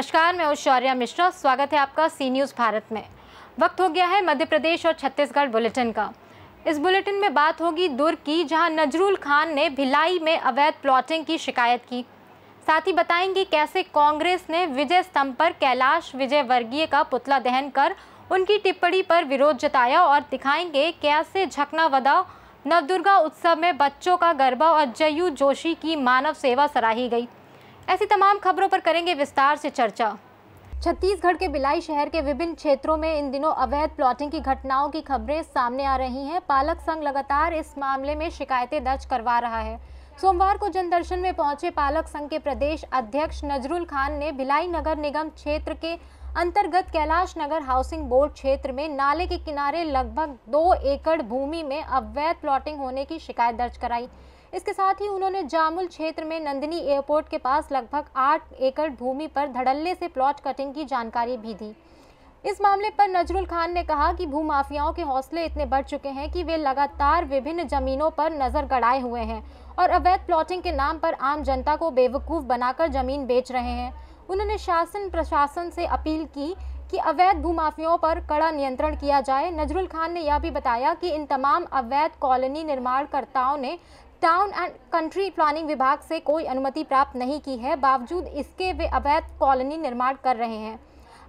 नमस्कार, मैं शौर्या मिश्रा। स्वागत है आपका सी न्यूज़ भारत में। वक्त हो गया है मध्य प्रदेश और छत्तीसगढ़ बुलेटिन का। इस बुलेटिन में बात होगी दुर्ग की, जहां नजरुल खान ने भिलाई में अवैध प्लॉटिंग की शिकायत की। साथ ही बताएंगे कैसे कांग्रेस ने विजय स्तंभ पर कैलाश विजयवर्गीय का पुतला दहन कर उनकी टिप्पणी पर विरोध जताया, और दिखाएंगे कैसे झकनावदा नवदुर्गा उत्सव में बच्चों का गरबा और जयू जोशी की मानव सेवा सराही गई। ऐसी तमाम खबरों पर करेंगे विस्तार से चर्चा। छत्तीसगढ़ के भिलाई शहर के विभिन्न क्षेत्रों में इन दिनों अवैध प्लॉटिंग की घटनाओं की खबरें सामने आ रही हैं। पालक संघ लगातार इस मामले में शिकायतें दर्ज करवा रहा है। सोमवार को जनदर्शन में पहुंचे पालक संघ के प्रदेश अध्यक्ष नजरुल खान ने भिलाई नगर निगम क्षेत्र के अंतर्गत कैलाश नगर हाउसिंग बोर्ड क्षेत्र में नाले के किनारे लगभग 2 एकड़ भूमि में अवैध प्लॉटिंग होने की शिकायत दर्ज कराई। इसके साथ ही उन्होंने जामुल क्षेत्र में नंदिनी एयरपोर्ट के पास लगभग 8 एकड़ भूमि पर धड़ल्ले से प्लॉट कटिंग की जानकारी भी दी। इस मामले पर नजरुल खान ने कहा कि भूमाफियाओं के हौसले इतने बढ़ चुके हैं कि वे लगातार विभिन्न जमीनों पर नजर गड़ाए हुए हैं और अवैध प्लॉटिंग के नाम पर आम जनता को बेवकूफ़ बनाकर जमीन बेच रहे हैं। उन्होंने शासन प्रशासन से अपील की कि अवैध भूमाफियाओं पर कड़ा नियंत्रण किया जाए। नजरुल खान ने यह भी बताया कि इन तमाम अवैध कॉलोनी निर्माणकर्ताओं ने टाउन एंड कंट्री प्लानिंग विभाग से कोई अनुमति प्राप्त नहीं की है, बावजूद इसके वे अवैध कॉलोनी निर्माण कर रहे हैं।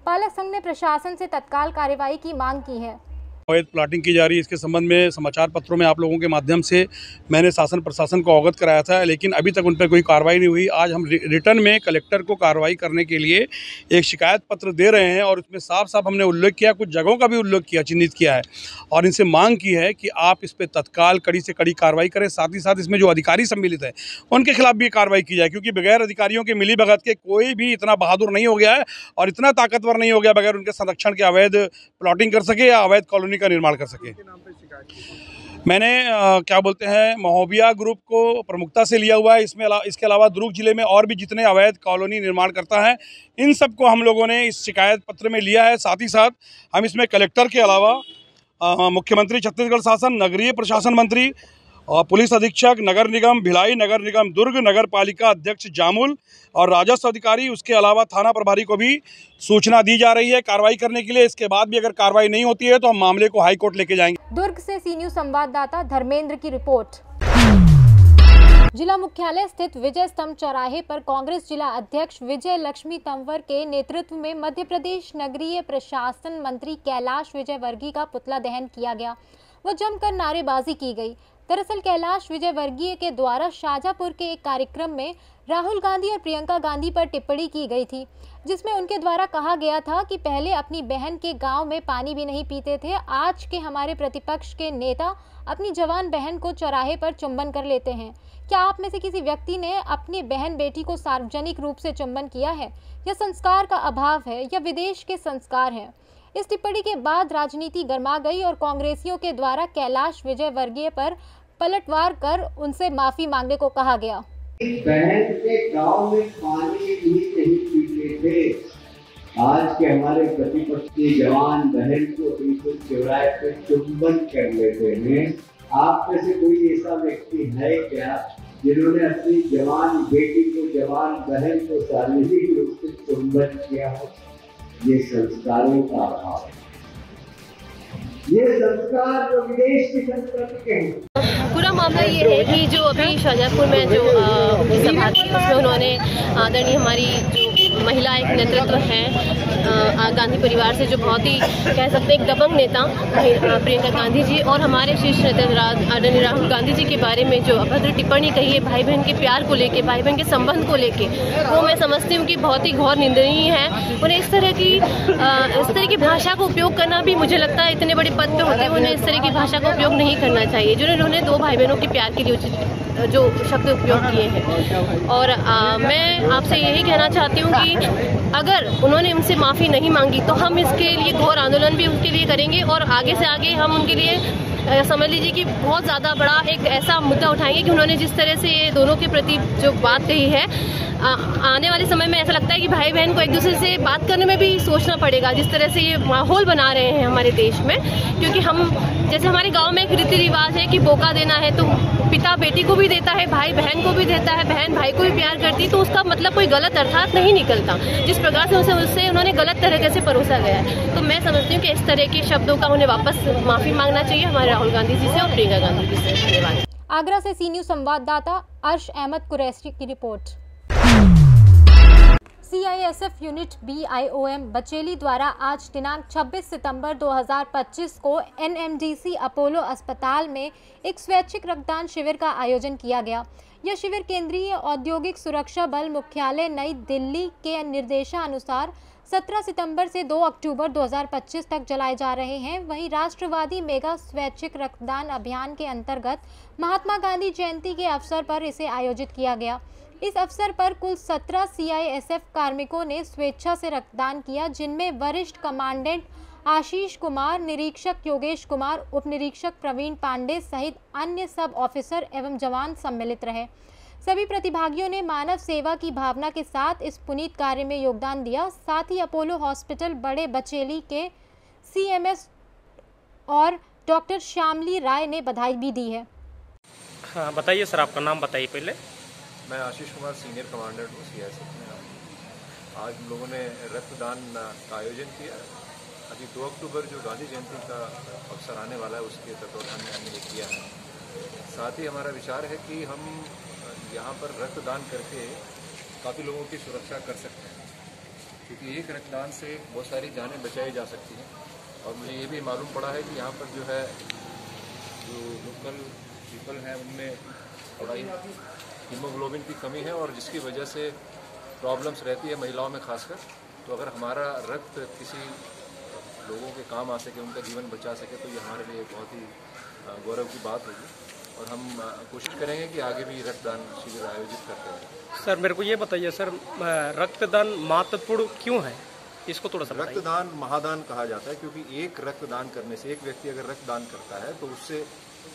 पालक संघ ने प्रशासन से तत्काल कार्रवाई की मांग की है। अवैध प्लॉटिंग की जा रही है, इसके संबंध में समाचार पत्रों में आप लोगों के माध्यम से मैंने शासन प्रशासन को अवगत कराया था, लेकिन अभी तक उन पर कोई कार्रवाई नहीं हुई। आज हम रिटर्न में कलेक्टर को कार्रवाई करने के लिए एक शिकायत पत्र दे रहे हैं और उसमें साफ साफ हमने उल्लेख किया, कुछ जगहों का भी उल्लेख किया, चिन्हित किया है और इनसे मांग की है कि आप इस पर तत्काल कड़ी से कड़ी कार्रवाई करें। साथ ही साथ इसमें जो अधिकारी सम्मिलित हैं उनके खिलाफ भी कार्रवाई की जाए, क्योंकि बगैर अधिकारियों के मिलीभगत के कोई भी इतना बहादुर नहीं हो गया है और इतना ताकतवर नहीं हो गया बगैर उनके संरक्षण के अवैध प्लॉटिंग कर सके या अवैध कॉलोनी का निर्माण कर सके। मैंने महोबिया ग्रुप को प्रमुखता से लिया हुआ है। इसके अलावा दुर्ग जिले में और भी जितने अवैध कॉलोनी निर्माण करता है, इन सबको हम लोगों ने इस शिकायत पत्र में लिया है। साथ ही साथ हम इसमें कलेक्टर के अलावा मुख्यमंत्री छत्तीसगढ़ शासन, नगरीय प्रशासन मंत्री और पुलिस अधीक्षक नगर निगम भिलाई, नगर निगम दुर्ग, नगर पालिका अध्यक्ष जामुल और राजस्व अधिकारी, उसके अलावा थाना प्रभारी को भी सूचना दी जा रही है कार्रवाई करने के लिए। इसके बाद भी अगर कार्रवाई नहीं होती है तो हम मामले को हाई कोर्ट लेके जाएंगे। दुर्ग से सी न्यूज़ संवाददाता धर्मेंद्र की रिपोर्ट। जिला मुख्यालय स्थित विजय स्तंभ चौराहे पर कांग्रेस जिला अध्यक्ष विजय लक्ष्मी तंवर के नेतृत्व में मध्य प्रदेश नगरीय प्रशासन मंत्री कैलाश विजयवर्गीय का पुतला दहन किया गया व जमकर नारेबाजी की गई। दरअसल कैलाश विजयवर्गीय के द्वारा शाजापुर के एक कार्यक्रम में राहुल गांधी और प्रियंका गांधी पर टिप्पणी की गई थी, जिसमें उनके द्वारा कहा गया था कि पहले अपनी बहन के गांव में पानी भी नहीं पीते थे, आज के हमारे प्रतिपक्ष के नेता अपनी जवान बहन को चौराहे पर चुंबन कर लेते हैं। क्या आप में से किसी व्यक्ति ने अपनी बहन बेटी को सार्वजनिक रूप से चुंबन किया है? यह संस्कार का अभाव है या विदेश के संस्कार है? इस टिप्पणी के बाद राजनीति गर्मा गई और कांग्रेसियों के द्वारा कैलाश विजयवर्गीय पर पलटवार कर उनसे माफी मांगने को कहा गया। बहन के गांव में पानी भी नहीं पीते थे, आज के हमारे प्रतिपक्ष की जवान बहन को बिल्कुल चौराहे पर चुंबन कर लेते हैं। आप में से कोई ऐसा व्यक्ति है क्या जिन्होंने अपनी जवान बेटी को, जवान बहन को सार्वजनिक रूप से चुंबन किया हो? ये संस्कारों का अभाव है, ये संस्कार जो विदेश की संस्कृति के हैं। पूरा मामला ये है कि जो अभी शाजापुर में जो सभा थी उसमें उन्होंने आदरणीय हमारी जो महिला एक नेतृत्व है गांधी परिवार से, जो बहुत ही कह सकते हैं एक दबंग नेता प्रियंका गांधी जी और हमारे शीर्ष नेता आदरणीय राहुल गांधी जी के बारे में जो अभद्र टिप्पणी कही है भाई बहन के प्यार को लेके, भाई बहन के संबंध को लेके, वो मैं समझती हूँ कि बहुत ही घोर निंदनीय है। उन्हें इस तरह की भाषा का उपयोग करना भी, मुझे लगता है इतने बड़े पद पे होते हुए उन्हें इस तरह की भाषा का उपयोग नहीं करना चाहिए जो उन्होंने 2 भाई बहनों के प्यार के लिए जो शब्द उपयोग किए हैं। और मैं आपसे यही कहना चाहती हूँ कि अगर उन्होंने हमसे माफ़ी नहीं मांगी तो हम इसके लिए घोर आंदोलन भी उनके लिए करेंगे और आगे से आगे हम उनके लिए समझ लीजिए कि बहुत ज़्यादा बड़ा एक ऐसा मुद्दा उठाएंगे कि उन्होंने जिस तरह से ये दोनों के प्रति जो बात कही है, आने वाले समय में ऐसा लगता है कि भाई बहन को एक दूसरे से बात करने में भी सोचना पड़ेगा, जिस तरह से ये माहौल बना रहे हैं हमारे देश में। क्योंकि हम जैसे हमारे गांव में एक रीति रिवाज है कि बोका देना है तो पिता बेटी को भी देता है, भाई बहन को भी देता है, बहन भाई को भी प्यार करती है, तो उसका मतलब कोई गलत अर्थात नहीं निकलता। जिस प्रकार से उससे उन्होंने गलत तरीके से परोसा गया है, तो मैं समझती हूँ कि इस तरह के शब्दों का उन्हें वापस माफी मांगना चाहिए हमारे राहुल गांधी जी से और प्रियंका गांधी जी से। धन्यवाद। आगरा से सी न्यूज़ संवाददाता अर्श अहमद कुरैशी की report. CISF unit BIOM Bacheli द्वारा आज दिनांक 26 सितंबर 2025 को NMDC अपोलो अस्पताल में एक स्वैच्छिक रक्तदान शिविर का आयोजन किया गया। यह शिविर केंद्रीय औद्योगिक सुरक्षा बल मुख्यालय नई दिल्ली के निर्देशानुसार 17 सितंबर से 2 अक्टूबर 2025 तक चलाए जा रहे हैं। वहीं राष्ट्रवादी मेगा स्वैच्छिक रक्तदान अभियान के अंतर्गत महात्मा गांधी जयंती के अवसर पर इसे आयोजित किया गया। इस अवसर पर कुल 17 CISF कार्मिकों ने स्वेच्छा से रक्तदान किया, जिनमें वरिष्ठ कमांडेंट आशीष कुमार, निरीक्षक योगेश कुमार, उप निरीक्षक प्रवीण पांडे सहित अन्य सब ऑफिसर एवं जवान सम्मिलित रहे। सभी प्रतिभागियों ने मानव सेवा की भावना के साथ इस पुनीत कार्य में योगदान दिया। साथ ही अपोलो हॉस्पिटल बड़े बचेली के CMS और डॉक्टर श्यामली राय ने बधाई भी दी है। हाँ बताइए सर, आपका नाम बताइए पहले। मैं आशीष कुमार सीनियर कमांडेंट हूँ CISF में। आज हम लोगों ने रक्तदान का आयोजन किया। अभी 2 अक्टूबर जो गांधी जयंती का अवसर आने वाला है उसके तत्वाधान में हमने किया है। साथ ही हमारा विचार है कि हम यहाँ पर रक्तदान करके काफ़ी लोगों की सुरक्षा कर सकते हैं, क्योंकि एक रक्तदान से बहुत सारी जानें बचाई जा सकती हैं। और मुझे ये भी मालूम पड़ा है कि यहाँ पर जो है जो लोकल पीपल हैं उनमें थोड़ा हीमोग्लोबिन की कमी है और जिसकी वजह से प्रॉब्लम्स रहती है महिलाओं में खासकर। तो अगर हमारा रक्त किसी लोगों के काम आ सके, उनका जीवन बचा सके, तो ये हमारे लिए बहुत ही गौरव की बात होगी। और हम कोशिश करेंगे कि आगे भी रक्तदान शिविर आयोजित करते हैं। सर मेरे को ये बताइए सर, रक्तदान महत्वपूर्ण क्यों है, इसको थोड़ा सा। रक्तदान महादान कहा जाता है, क्योंकि एक रक्तदान करने से, एक व्यक्ति अगर रक्तदान करता है तो उससे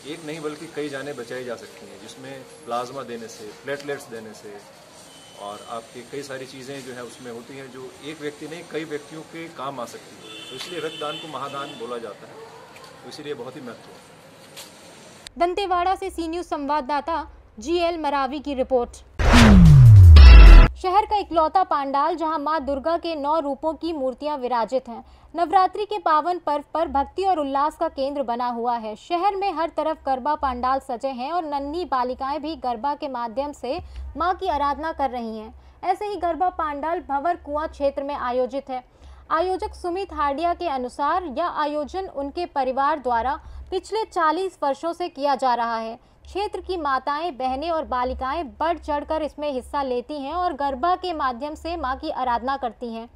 एक नहीं बल्कि कई जानें बचाई जा सकती हैं, जिसमें प्लाज्मा देने से, प्लेटलेट्स देने से और आपकी कई सारी चीज़ें जो है उसमें होती हैं जो एक व्यक्ति नहीं कई व्यक्तियों के काम आ सकती हैं। तो इसलिए रक्तदान को महादान बोला जाता है, तो इसीलिए बहुत ही महत्व है। दंतेवाड़ा से सी न्यूज़ संवाददाता GL मरावी की रिपोर्ट। शहर का इकलौता पांडाल जहां मां दुर्गा के 9 रूपों की मूर्तियां विराजित हैं, नवरात्रि के पावन पर्व पर भक्ति और उल्लास का केंद्र बना हुआ है। शहर में हर तरफ गरबा पांडाल सजे हैं और नन्ही बालिकाएं भी गरबा के माध्यम से मां की आराधना कर रही हैं। ऐसे ही गरबा पांडाल भंवर कुआं क्षेत्र में आयोजित है। आयोजक सुमित हार्डिया के अनुसार यह आयोजन उनके परिवार द्वारा पिछले 40 वर्षों से किया जा रहा है। क्षेत्र की माताएं, बहनें और बालिकाएं बढ़ चढ़कर इसमें हिस्सा लेती हैं और गरबा के माध्यम से मां की आराधना करती हैं।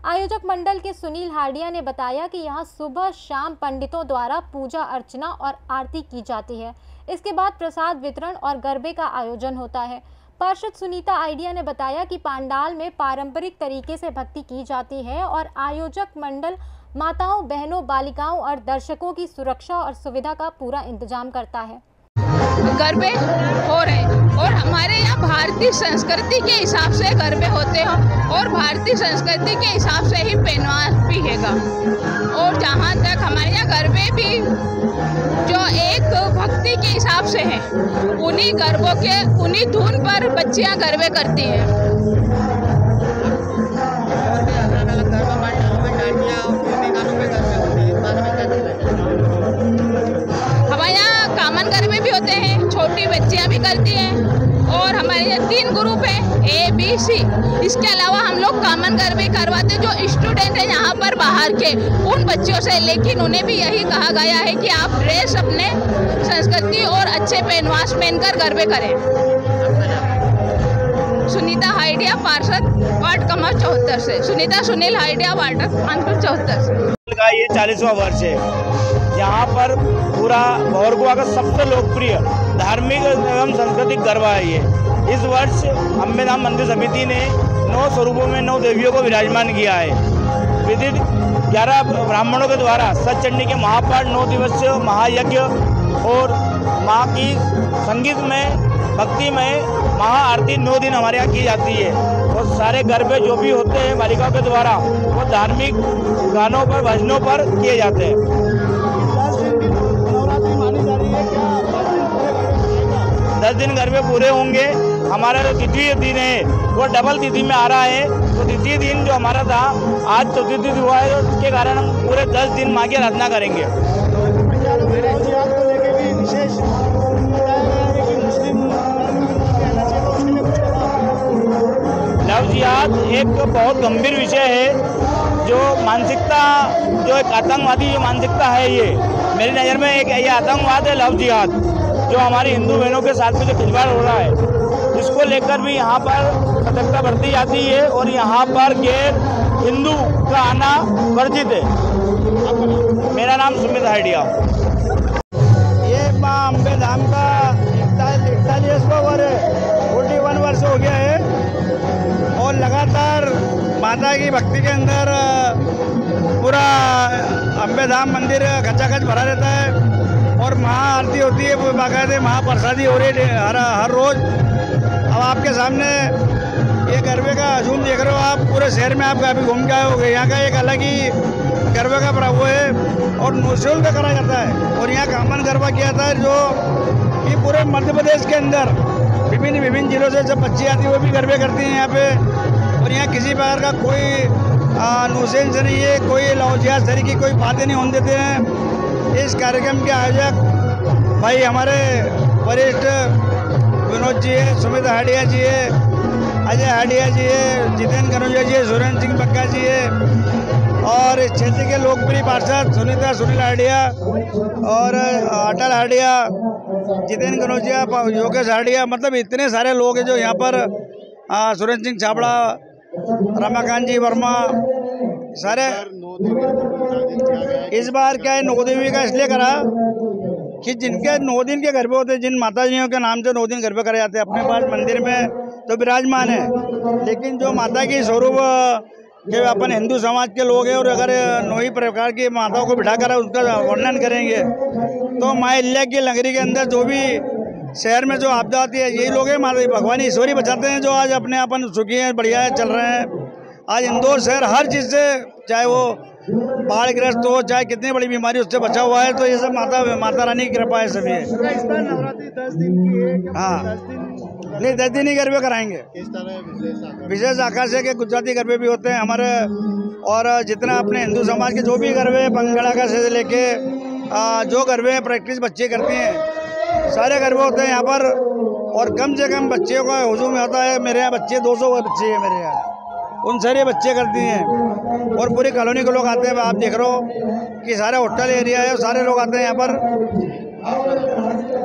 आयोजक मंडल के सुनील हार्डिया ने बताया कि यहां सुबह शाम पंडितों द्वारा पूजा अर्चना और आरती की जाती है। इसके बाद प्रसाद वितरण और गरबे का आयोजन होता है। पार्षद सुनीता आइडिया ने बताया कि पांडाल में पारंपरिक तरीके से भक्ति की जाती है और आयोजक मंडल माताओं, बहनों, बालिकाओं और दर्शकों की सुरक्षा और सुविधा का पूरा इंतजाम करता है। गरबे हो रहे और हमारे यहाँ भारतीय संस्कृति के हिसाब से गरबे होते हैं और भारतीय संस्कृति के हिसाब से ही पहनावा भी हैगा। और जहाँ तक हमारे यहाँ गरबे भी जो एक भक्ति के हिसाब से है, उन्हीं गरबों के उन्हीं धुन पर बच्चियाँ गरबे करती हैं। हमारे यहाँ कामन गरबे भी होते हैं, छोटी बच्चियाँ भी करती हैं और हमारे यहाँ 3 ग्रुप है A, B, C। इसके अलावा हम लोग कामन गरबे करवाते जो स्टूडेंट हैं यहाँ पर बाहर के उन बच्चों से, लेकिन उन्हें भी यही कहा गया है कि आप ड्रेस अपने संस्कृति और अच्छे पहनवास पहनकर गरबे करें। सुनीता हाइडिया, पार्षद वार्ड क्रमांक 74 से। सुनीता सुनील हाइडिया, वार्ड क्रमांक 74 से। का ये 40वां वर्ष है। यहाँ पर पूरा भंवर कुआं का सबसे लोकप्रिय धार्मिक एवं सांस्कृतिक गरबा है ये। इस वर्ष अम्बेधाम मंदिर समिति ने 9 स्वरूपों में 9 देवियों को विराजमान किया है। विदित 11 ब्राह्मणों के द्वारा सतचंडी के महापाठ, 9 दिवसीय महायज्ञ और माँ की संगीत में भक्ति में महाआरती 9 दिन हमारे यहाँ की जाती है। और सारे गरबे जो भी होते हैं बालिकाओं के द्वारा वो धार्मिक गानों पर, भजनों पर किए जाते हैं। 10 दिन गरबे पूरे होंगे। हमारा जो द्वितीय दिन है वो डबल तिथि में आ रहा है। तो द्वितीय दिन जो हमारा था आज चतुर्थी तिथि हुआ है, तो उसके कारण हम पूरे 10 दिन माँ की आराधना करेंगे। लव जिहाद एक बहुत गंभीर विषय है। जो मानसिकता, जो एक आतंकवादी जो मानसिकता है, ये मेरी नज़र में एक ये आतंकवाद है लव जिहाद, जो हमारी हिंदू बहनों के साथ में जो खिलवाड़ हो रहा है, इसको लेकर भी यहाँ पर सतर्कता बरती जाती है और यहाँ पर गैर हिंदू का आना वर्जित है। मेरा नाम सुमित हाइडिया। ये माँ अम्बे धाम का 41वां वर्ष 41 वर्ष हो गया है और लगातार माता की भक्ति के अंदर पूरा अम्बे धाम मंदिर खचाखच भरा रहता है और महाआरती होती है, बाकायदे महाप्रसादी हो रही है हर रोज। अब आपके सामने ये गरबे का हजूम देख रहे हो आप। पूरे शहर में आप काफ़ी घूम के आए होंगे। यहाँ का एक अलग ही गरबे का प्रभाव है और निःशुल्क करा जाता है और यहाँ कामन गरबा किया जाता है, जो कि पूरे मध्य प्रदेश के अंदर विभिन्न जिलों से जब बच्ची आती है वो भी गरबे करती हैं यहाँ पे। और यहाँ किसी प्रकार का कोई नुसेंस नहीं है, कोई लौजियात तरीके की कोई बातें नहीं होने देते हैं। इस कार्यक्रम के आयोजक भाई हमारे वरिष्ठ विनोद जी है, सुमित हाडिया जी है, अजय हाडिया जी है, जितेंद्र कनौजिया जी है, सुरेंद्र सिंह बक्का जी है और इस क्षेत्र के लोकप्रिय पार्षद सुनील हाडिया और अटल हाडिया, जितेंद्र कनौजिया, योगेश हाडिया, मतलब इतने सारे लोग हैं जो यहाँ पर सुरेंद्र सिंह छाबड़ा, रमाकांत जी वर्मा सारे। इस बार क्या है 9 देवी का इसलिए करा कि जिनके 9 दिन के गरबे होते हैं, जिन माताजियों के नाम से 9 दिन गरबे करे जाते हैं, अपने पास मंदिर में तो विराजमान है, लेकिन जो माता की स्वरूप के अपन हिंदू समाज के लोग हैं और अगर 9 ही प्रकार की माताओं को बिठा कर उसका वर्णन करेंगे तो माँ अहिल्या की लंगरी के अंदर जो भी शहर में जो आपदा आती है, यही लोग हैं माता भगवान ईश्वरी बचाते हैं, जो आज अपने अपन सुखी हैं, बढ़िया है, चल रहे हैं। आज इंदौर शहर हर चीज़ से, चाहे वो बाढ़ग्रस्त हो, चाहे कितनी बड़ी बीमारी, उससे बचा हुआ है। तो ये सब माता रानी की कृपा है सभी है। नवरात्रि 10 दिन की है। हाँ, 10 दिन नहीं 10 दिन ही गरबे कराएंगे। किस तरह विशेष आकाश है कि गुजराती गरबे भी होते हैं हमारे, और जितना अपने हिंदू समाज के जो भी गरबे पंगड़ा का से लेके जो गरबे प्रैक्टिस बच्चे करती हैं, सारे गरबे होते हैं यहाँ पर। और कम से कम बच्चों का हुजूम होता है। मेरे यहाँ बच्चे 200 बच्चे हैं मेरे यहाँ, उन सारे बच्चे करती हैं और पूरी कॉलोनी के लोग आते हैं। आप देख रहे हो कि सारे होटल एरिया है, सारे लोग आते हैं यहाँ पर।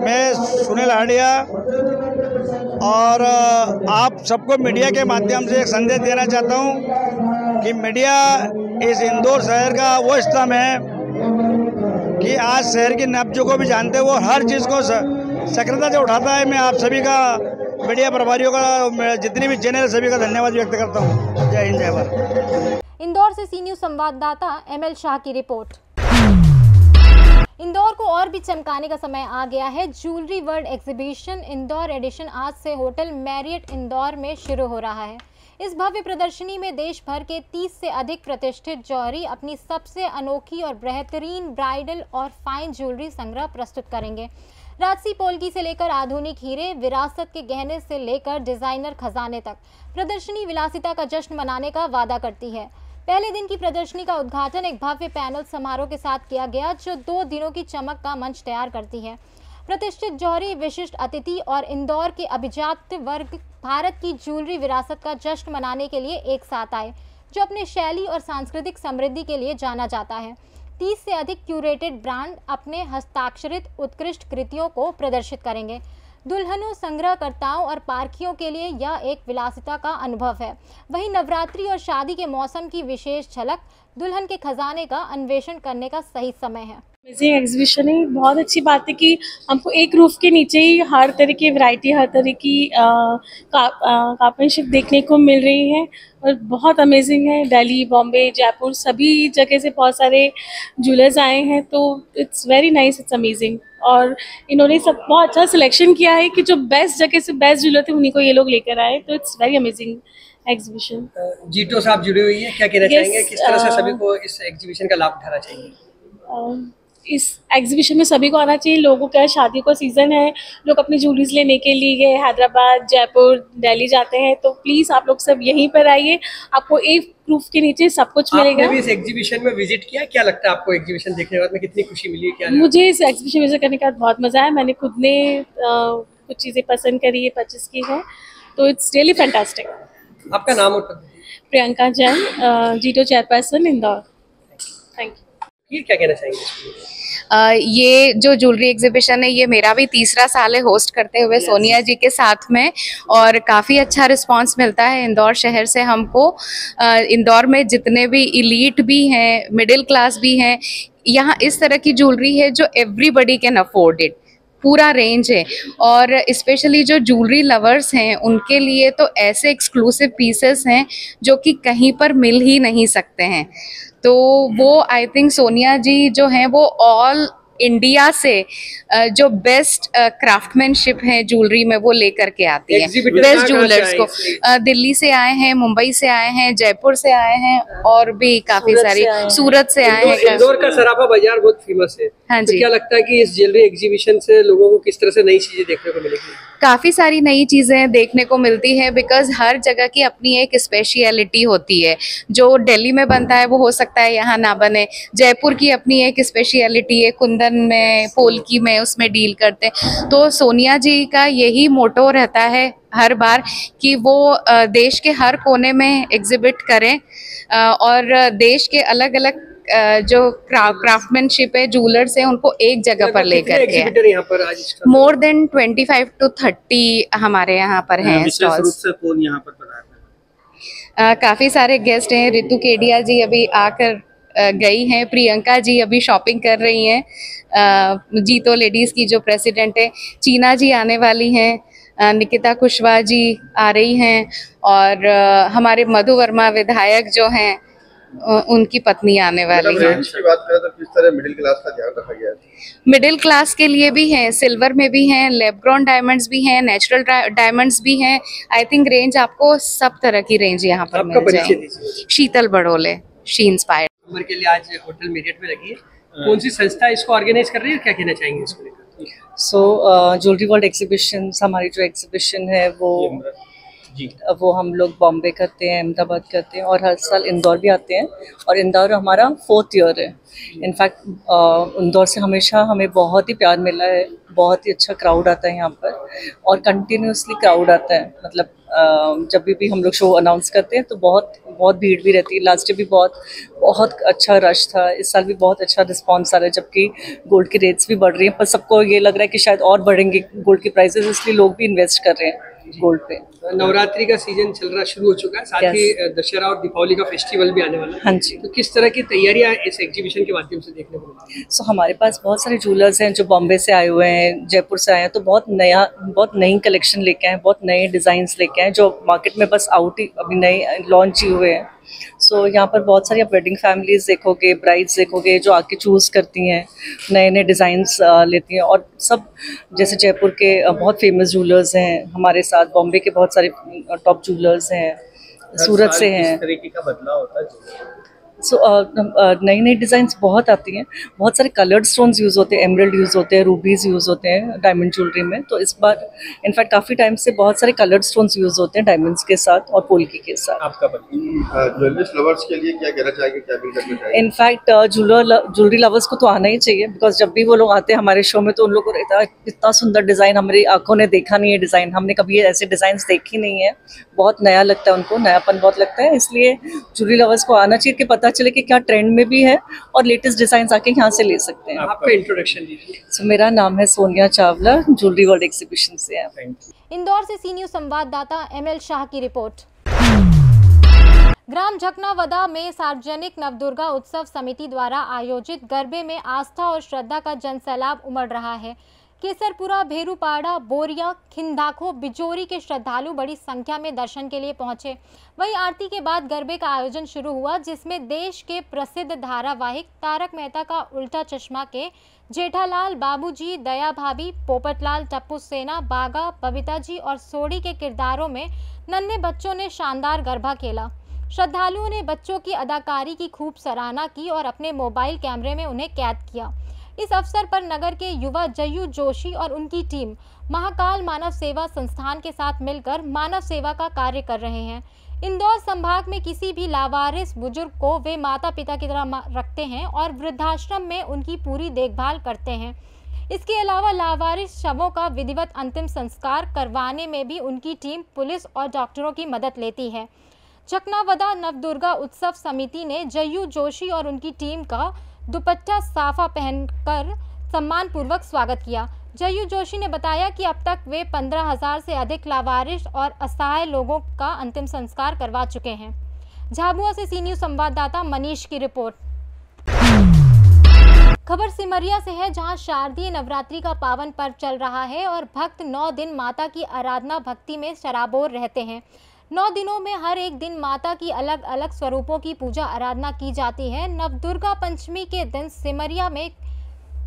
मैं सुनील हाडिया और आप सबको मीडिया के माध्यम से एक संदेश देना चाहता हूँ कि मीडिया इस इंदौर शहर का वो स्तंभ है कि आज शहर की नब्ज़ों को भी जानते हैं, वो हर चीज़ को सक्रियता से उठाता है। मैं आप सभी का, मीडिया प्रभारियों का, जितनी भी चैनल सभी का धन्यवाद व्यक्त करता हूँ। जय हिंद, जय भारत। इंदौर से सी न्यूज़ संवाददाता ML शाह की रिपोर्ट। इंदौर को और भी चमकाने का समय आ गया है। Jewellery world exhibition Indore edition आज से होटल मैरियट इंदौर में शुरू हो रहा है। इस भव्य प्रदर्शनी में देश भर के 30 से अधिक प्रतिष्ठित जौहरी अपनी सबसे अनोखी और बेहतरीन ब्राइडल और फाइन ज्वेलरी संग्रह प्रस्तुत करेंगे। राजसी पोलकी से लेकर आधुनिक हीरे, विरासत के गहने से लेकर डिजाइनर खजाने तक प्रदर्शनी विलासिता का जश्न मनाने का वादा करती है। पहले दिन की प्रदर्शनी का उद्घाटन एक भव्य पैनल समारोह के साथ किया गया, जो 2 दिनों की चमक का मंच तैयार करती है। प्रतिष्ठित जौहरी, विशिष्ट अतिथि और इंदौर के अभिजात वर्ग भारत की ज्वेलरी विरासत का जश्न मनाने के लिए एक साथ आए, जो अपने शैली और सांस्कृतिक समृद्धि के लिए जाना जाता है। 30 से अधिक क्यूरेटेड ब्रांड अपने हस्ताक्षरित उत्कृष्ट कृतियों को प्रदर्शित करेंगे। दुल्हनों, संग्रहकर्ताओं और पारखियों के लिए यह एक विलासिता का अनुभव है। वहीं नवरात्रि और शादी के मौसम की विशेष झलक, दुल्हन के खजाने का अन्वेषण करने का सही समय है। अमेजिंग एग्जीबिशन है। बहुत अच्छी बात है कि हमको एक रूफ के नीचे ही हर तरह की वैरायटी, हर तरह की कार्पेंटरशिप देखने को मिल रही है और बहुत अमेजिंग है। दिल्ली, बॉम्बे, जयपुर सभी जगह से बहुत सारे ज्वेलर्स आए हैं, तो it's very nice, it's amazing. और इन्होंने सब बहुत अच्छा सिलेक्शन किया है कि जो बेस्ट जगह से बेस्ट ज्वेलर थे उन्हीं को ये लोग लेकर आए, तो इट्स वेरी अमेजिंग एग्जीबिशन। जीटो साहब जुड़ी हुई है, क्या कहना चाहेंगे, किस तरह से सभी को इस एग्जीबिशन का लाभ उठाना चाहिए? इस एग्जीबिशन में सभी को आना चाहिए। लोगों का शादी का सीज़न है, लोग अपनी ज्वेलरीज लेने के लिए हैदराबाद, जयपुर, दिल्ली जाते हैं, तो प्लीज़ आप लोग सब यहीं पर आइए। आपको एक प्रूफ के नीचे सब कुछ मिलेगा। आपने भी इस एग्जीबिशन में विजिट किया, क्या लगता है आपको एग्जीबिशन देखने के बाद में कितनी खुशी मिली है? क्या मुझे इस एग्जीबिशन विजिट करने के बाद बहुत मज़ा आया। मैंने खुद ने कुछ चीज़ें पसंद करी है, परचेस की है, तो इट्स रियली फैंटास्टिक। आपका नाम और Priyanka Jain, G2 chairperson, Indore. Thank you. क्या कहना चाहेंगे? ये जो ज्वेलरी एग्जीबिशन है, ये मेरा भी तीसरा साल है होस्ट करते हुए सोनिया जी के साथ में, और काफ़ी अच्छा रिस्पांस मिलता है इंदौर शहर से हमको। इंदौर में जितने भी इलीट भी हैं, मिडिल क्लास भी हैं, यहाँ इस तरह की ज्वेलरी है जो एवरीबडी कैन अफोर्ड इट, पूरा रेंज है। और स्पेशली जो ज्वेलरी लवर्स हैं उनके लिए तो ऐसे एक्सक्लूसिव पीसेस हैं जो कि कहीं पर मिल ही नहीं सकते हैं। तो वो आई थिंक सोनिया जी जो हैं वो ऑल इंडिया से जो बेस्ट क्राफ्टमैनशिप है ज्वेलरी में वो लेकर के आती है, बेस्ट ज्वेलर्स को। दिल्ली से आए हैं, मुंबई से आए हैं, जयपुर से आए हैं, और भी काफी सारी, सूरत से आए हैं। इंदौर का सराफा बाजार बहुत फेमस है। हाँ जी। तो क्या लगता है कि इस ज्वेलरी एग्जीबिशन से लोगों को किस तरह से नई चीजें देखने को मिलेगी? काफ़ी सारी नई चीज़ें देखने को मिलती है, बिकॉज हर जगह की अपनी एक स्पेशलिटी होती है। जो दिल्ली में बनता है वो हो सकता है यहाँ ना बने, जयपुर की अपनी एक स्पेशलिटी है, कुंदन में, पोलकी में उसमें डील करते हैं। तो सोनिया जी का यही मोटो रहता है हर बार कि वो देश के हर कोने में एग्जिबिट करें, और देश के अलग अलग जो क्राफ्टमैनशिप है, जूलर्स हैं, उनको एक जगह पर लेकर के। मोर देन 25 to 30 हमारे यहाँ पर हैं स्टॉल्स। कौन यहाँ पर पधारा है? काफ़ी सारे गेस्ट हैं। रितु केडिया जी अभी आकर गई हैं, प्रियंका जी अभी शॉपिंग कर रही हैं, जीतो लेडीज़ की जो प्रेसिडेंट है, चीना जी आने वाली हैं, निकिता कुशवाहा जी आ रही हैं, और हमारे मधु वर्मा विधायक जो हैं उनकी पत्नी आने वाली है। रेंज की बात करें तो किस तरह मिडिल क्लास का ध्यान रखा गया है? मिडिल क्लास के लिए भी हैं, सिल्वर में भी हैं, लैब ग्राउंड डायमंड्स भी हैं, नेचुरल डायमंड्स भी हैं। आई थिंक रेंज आपको सब तरह की रेंज यहाँ पर मिल जाएगी। शीतल बड़ोले, शी इंस्पायर्ड। नंबर के लिए आज होटल मेरियट में लगी है, कौन सी संस्था इसको ऑर्गेनाइज कर रही है, क्या कहना चाहेंगे इसको लेकर? ज्वेलरी वर्ल्ड एग्जीबिशन, हमारी जो एग्जीबिशन है वो हम लोग बॉम्बे करते हैं, अहमदाबाद करते हैं, और हर साल इंदौर भी आते हैं, और इंदौर हमारा 4th ईयर है। इनफैक्ट इंदौर से हमेशा हमें बहुत ही प्यार मिला है, बहुत ही अच्छा क्राउड आता है यहाँ पर, और कंटिन्यूसली क्राउड आता है। मतलब जब भी हम लोग शो अनाउंस करते हैं तो बहुत भीड़ भी रहती है। लास्ट ईयर भी बहुत अच्छा रश था, इस साल भी बहुत अच्छा रिस्पांस आ रहा है, जबकि गोल्ड की रेट्स भी बढ़ रही हैं, पर सबको ये लग रहा है कि शायद और बढ़ेंगे गोल्ड की प्राइसेस, इसलिए लोग भी इन्वेस्ट कर रहे हैं गोल्ड पे। नवरात्रि का सीजन चल रहा शुरू हो चुका है, साथ ही दशहरा और दीपावली का फेस्टिवल भी आने वाला है। हाँ जी। तो किस तरह की तैयारियां इस एग्जीबिशन के माध्यम से देखने को मिली? हमारे पास बहुत सारे ज्वेलर्स हैं जो बॉम्बे से आए हुए हैं, जयपुर से आए हैं, तो बहुत नई कलेक्शन लेके आए, बहुत नए डिज़ाइंस लेके आए जो मार्केट में बस आउट ही अभी नए लॉन्च ही हुए हैं। सो यहाँ पर बहुत सारी आप वेडिंग फैमिलीज देखोगे, ब्राइड्स देखोगे जो आके चूज़ करती हैं, नए नए डिज़ाइंस लेती हैं, और सब जैसे जयपुर के बहुत फेमस ज्वेलर्स हैं हमारे साथ, बॉम्बे के बहुत सारे टॉप ज्वेलर्स हैं, सूरत से हैं। किस तरीके का बदलाव होता है? सो नई नई डिज़ाइंस बहुत आती हैं, बहुत सारे कलर्ड स्टोन्स यूज़ होते हैं, एमरल्ड यूज़ होते हैं, रूबीज़ यूज़ होते हैं डायमंड ज्वेलरी में। तो इस बार इनफैक्ट काफ़ी टाइम से बहुत सारे कलर्ड स्टोन्स यूज़ होते हैं डायमंड्स के साथ और पोल्की के साथ। आपका ज्वेलरी लवर्स के लिए क्या कहना चाहेंगे, क्या भी करना चाहेंगे? इनफैक्ट ज्वेलरी लवर्स को तो आना ही चाहिए, बिकॉज जब भी वो लोग आते हैं हमारे शो में तो उन लोगों को इतना सुंदर डिज़ाइन हमारी आंखों ने देखा नहीं है, डिज़ाइन हमने कभी ऐसे डिज़ाइन देखी नहीं है, बहुत नया लगता है उनको, नयापन बहुत लगता है। इसलिए ज्वेलरी लवर्स को आना चाहिए कि पता चले कि क्या ट्रेंड में भी है और लेटेस्ट डिजाइन आके यहाँ से ले सकते हैं। आपका इंट्रोडक्शन दीजिए। So, मेरा नाम है Sonia Chawla, jewellery world exhibition से है। इंदौर से सी न्यूज़ संवाददाता ML शाह की रिपोर्ट। ग्राम झकनावदा में सार्वजनिक नवदुर्गा उत्सव समिति द्वारा आयोजित गरबे में आस्था और श्रद्धा का जनसैलाब उमड़ रहा है। केसरपुरा, भेरूपाड़ा, बोरिया, खिंदाखो, बिजोरी के श्रद्धालु बड़ी संख्या में दर्शन के लिए पहुंचे। वहीं आरती के बाद गरबे का आयोजन शुरू हुआ, जिसमें देश के प्रसिद्ध धारावाहिक तारक मेहता का उल्टा चश्मा के जेठालाल, बाबूजी, दया भाभी, पोपटलाल, टप्पू सेना, बागा, बबीता जी और सोडी के किरदारों में नन्हे बच्चों ने शानदार गरबा खेला। श्रद्धालुओं ने बच्चों की अदाकारी की खूब सराहना की और अपने मोबाइल कैमरे में उन्हें कैद किया। इस अवसर पर नगर के युवा जय्यू जोशी और उनकी टीम महाकाल मानव सेवा संस्थान के साथ मिलकर मानव सेवा का कार्य कर रहे हैं। इंदौर संभाग में किसी भी लावारिस बुजुर्ग को वे माता पिता की तरह रखते हैं और वृद्धाश्रम में उनकी पूरी देखभाल करते हैं। इसके अलावा लावारिस शवों का विधिवत अंतिम संस्कार करवाने में भी उनकी टीम पुलिस और डॉक्टरों की मदद लेती है। चकनावदा नवदुर्गा उत्सव समिति ने जय्यू जोशी और उनकी टीम का दुपट्टा साफा पहनकर सम्मान पूर्वक स्वागत किया। जय्यू जोशी ने बताया कि अब तक वे 15,000 से अधिक लावारिस और असहाय लोगों का अंतिम संस्कार करवा चुके हैं। झाबुआ से सी न्यूज़ संवाददाता मनीष की रिपोर्ट। खबर सिमरिया से है, जहां शारदीय नवरात्रि का पावन पर्व चल रहा है और भक्त 9 दिन माता की आराधना भक्ति में सराबोर रहते हैं। 9 दिनों में हर एक दिन माता की अलग अलग स्वरूपों की पूजा आराधना की जाती है। नवदुर्गा पंचमी के दिन सिमरिया में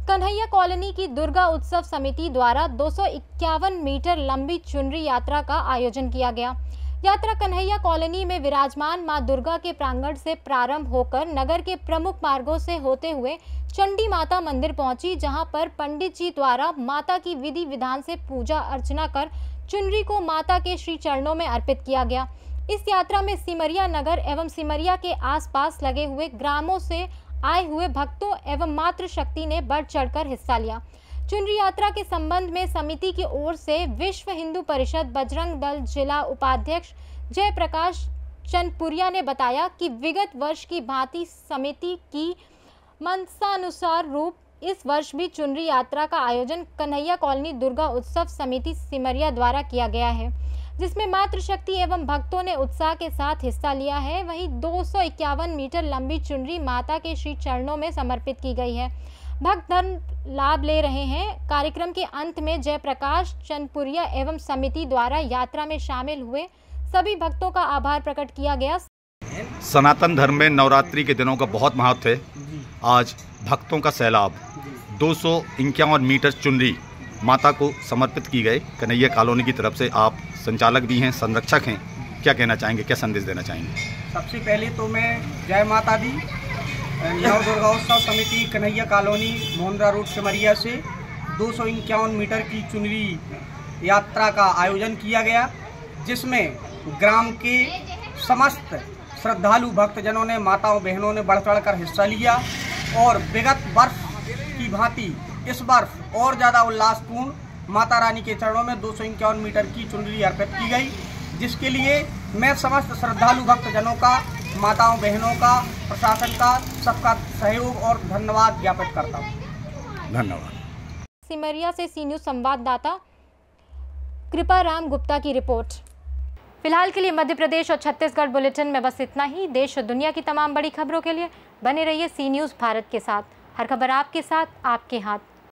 कन्हैया कॉलोनी की दुर्गा उत्सव समिति द्वारा 251 मीटर लंबी चुनरी यात्रा का आयोजन किया गया। यात्रा कन्हैया कॉलोनी में विराजमान मां दुर्गा के प्रांगण से प्रारंभ होकर नगर के प्रमुख मार्गों से होते हुए चंडी माता मंदिर पहुंची, जहां पर पंडित जी द्वारा माता की विधि विधान से पूजा अर्चना कर चुनरी को माता के श्री चरणों में अर्पित किया गया। इस यात्रा में सिमरिया नगर एवं सिमरिया के आसपास लगे हुए ग्रामों से आए हुए भक्तों एवं मातृशक्ति ने बढ़ चढ़कर हिस्सा लिया। चुनरी यात्रा के संबंध में समिति की ओर से विश्व हिंदू परिषद बजरंग दल जिला उपाध्यक्ष जयप्रकाश चंदपुरिया ने बताया कि विगत वर्ष की भांति समिति की मंशानुसार रूप इस वर्ष भी चुनरी यात्रा का आयोजन कन्हैया कॉलोनी दुर्गा उत्सव समिति सिमरिया द्वारा किया गया है, जिसमें मातृशक्ति एवं भक्तों ने उत्साह के साथ हिस्सा लिया है। वहीं 251 मीटर लंबी चुनरी माता के श्री चरणों में समर्पित की गई है। भक्त धर्म लाभ ले रहे हैं। कार्यक्रम के अंत में जयप्रकाश चंदपुरिया एवं समिति द्वारा यात्रा में शामिल हुए सभी भक्तों का आभार प्रकट किया गया। सनातन धर्म में नवरात्रि के दिनों का बहुत महत्व है। आज भक्तों का सैलाब 251 मीटर चुनरी माता को समर्पित की गई। कन्हैया कॉलोनी की तरफ से आप संचालक भी हैं, संरक्षक हैं, क्या कहना चाहेंगे, क्या संदेश देना चाहेंगे? सबसे पहले तो मैं जय माता दी नव दुर्गा उत्सव समिति कन्हैया कॉलोनी मोहनरा रोड सिमरिया से 251 मीटर की चुनरी यात्रा का आयोजन किया गया, जिसमें ग्राम के समस्त श्रद्धालु भक्तजनों ने, माताओं बहनों ने बढ़ चढ़ कर हिस्सा लिया और विगत वर्ष की भांति इस वर्ष और ज़्यादा उल्लासपूर्ण माता रानी के चरणों में 251 मीटर की चुनरी अर्पित की गई, जिसके लिए मैं समस्त श्रद्धालु भक्तजनों का, माताओं बहनों का, प्रशासन का, सबका सहयोग और धन्यवाद ज्ञापित करता हूँ। धन्यवाद। सिमरिया से सी न्यूज़ संवाददाता कृपा राम गुप्ता की रिपोर्ट। फिलहाल के लिए मध्य प्रदेश और छत्तीसगढ़ बुलेटिन में बस इतना ही। देश और दुनिया की तमाम बड़ी खबरों के लिए बने रहिए सी न्यूज़ भारत के साथ। हर खबर आपके साथ, आपके हाथ।